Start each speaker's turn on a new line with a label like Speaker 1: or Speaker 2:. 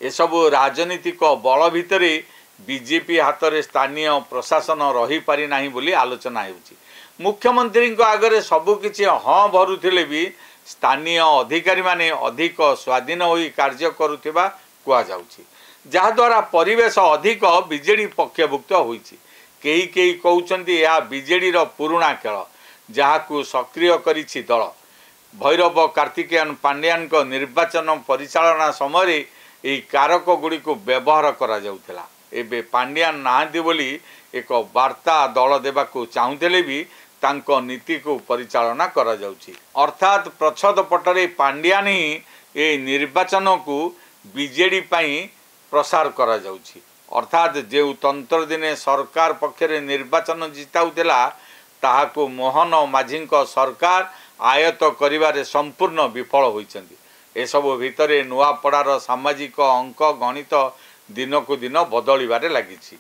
Speaker 1: एसबू राजनीतिक बल भितर बीजेपी हाथ में स्थानीय प्रशासन रही पारि नाही बोली आलोचना होउची। मुख्यमंत्री आगे सबकिछि हाँ भरुथिले भी स्थानीय अधिकारी माने अधिक स्वाधीन होई कार्य करुथिबा कुआ जाउची, जहाद्वारा परिवेश अधिक बीजेडी पक्षभुक्त होईची। केही केही कहउचंती या बीजेडी रो पुराणा खेल जहाकू सक्रिय करिछि दल। भैरव कार्तिकेयन पांड्यान को निर्वाचन परिचालना समय यही कारक गुड़ी को व्यवहार करा जाउथला। एबे पांड्यान नाहंती बोली एक वार्ता दल देबाकू चाहुथिले भी तांको नीति को परिचालना करा जाउछि। अर्थात प्रच्छद पटरे पांड्यान ही ए निर्वाचन को बीजेडी पाई प्रसार करा जाउछि। अर्थात जे तंत्र दिने सरकार पक्षरे निर्वाचन जिताउथला ताहाकू मोहन माझी सरकार आयत करिवारे संपूर्ण विफल होइछन्ति। एसबु भितरे नुआपड़ार सामाजिक अंक गणित दिनकू दिन बदलिबारे लागिछि।